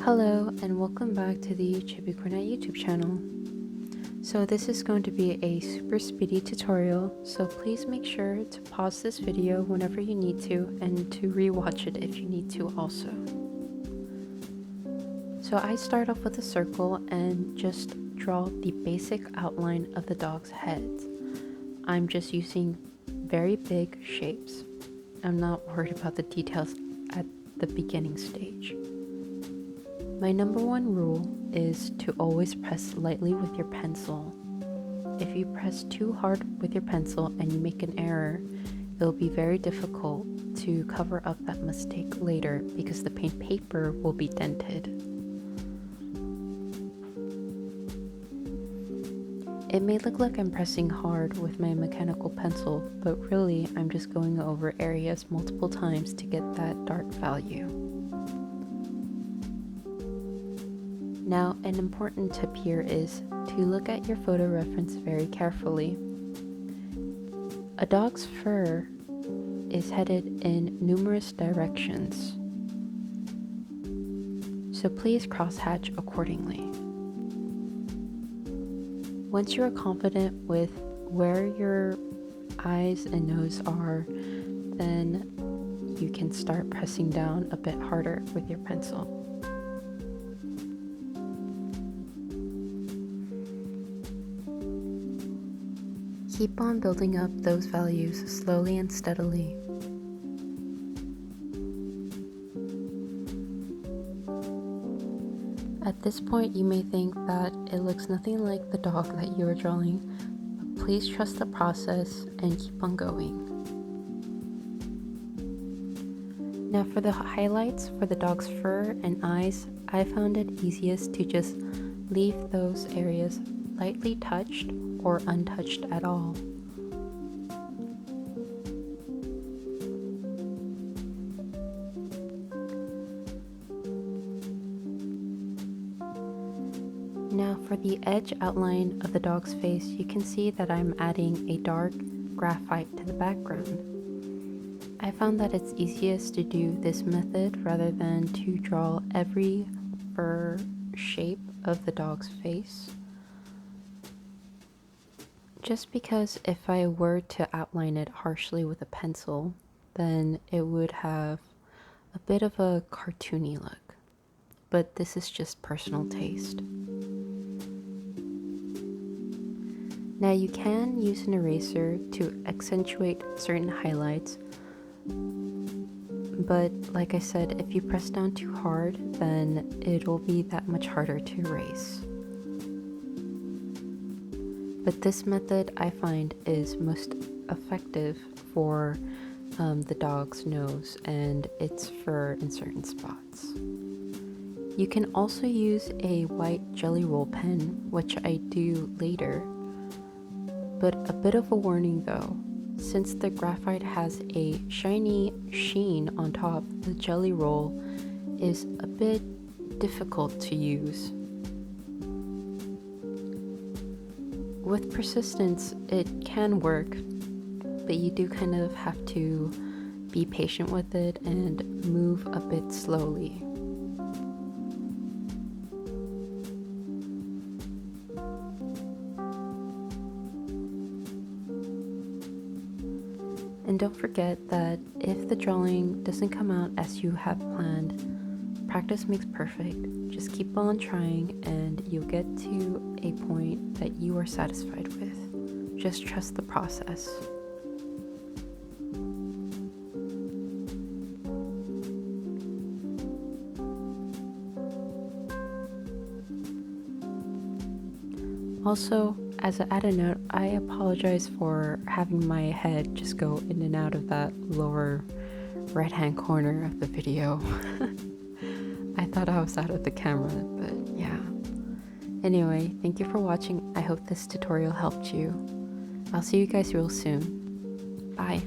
Hello and welcome back to the Chibi Cornet YouTube channel. So this is going to be a super speedy tutorial, so please make sure to pause this video whenever you need to and to rewatch it if you need to also. So I start off with a circle and just draw the basic outline of the dog's head. I'm just using very big shapes. I'm not worried about the details at the beginning stage. My number one rule is to always press lightly with your pencil. If you press too hard with your pencil and you make an error, it will be very difficult to cover up that mistake later because the paint paper will be dented. It may look like I'm pressing hard with my mechanical pencil, but really I'm just going over areas multiple times to get that dark value. Now, an important tip here is to look at your photo reference very carefully. A dog's fur is headed in numerous directions, so please crosshatch accordingly. Once you are confident with where your eyes and nose are, then you can start pressing down a bit harder with your pencil. Keep on building up those values slowly and steadily. At this point, you may think that it looks nothing like the dog that you are drawing, but please trust the process and keep on going. Now for the highlights for the dog's fur and eyes, I found it easiest to just leave those areas lightly touched or untouched at all. Now for the edge outline of the dog's face, you can see that I'm adding a dark graphite to the background. I found that it's easiest to do this method rather than to draw every fur shape of the dog's face. Just because if I were to outline it harshly with a pencil, then it would have a bit of a cartoony look. But this is just personal taste. Now you can use an eraser to accentuate certain highlights, but like I said, if you press down too hard, then it'll be that much harder to erase. But this method I find is most effective for the dog's nose and its fur in certain spots. You can also use a white jelly roll pen, which I do later. But a bit of a warning though, since the graphite has a shiny sheen on top, the jelly roll is a bit difficult to use. With persistence, it can work, but you do kind of have to be patient with it and move a bit slowly. And don't forget that if the drawing doesn't come out as you have planned, practice makes perfect. Just keep on trying and you'll get to a point that you are satisfied with. Just trust the process. Also, as an added note, I apologize for having my head just go in and out of that lower right-hand corner of the video. I thought I was out of the camera, but yeah. Anyway, thank you for watching. I hope this tutorial helped you. I'll see you guys real soon. Bye.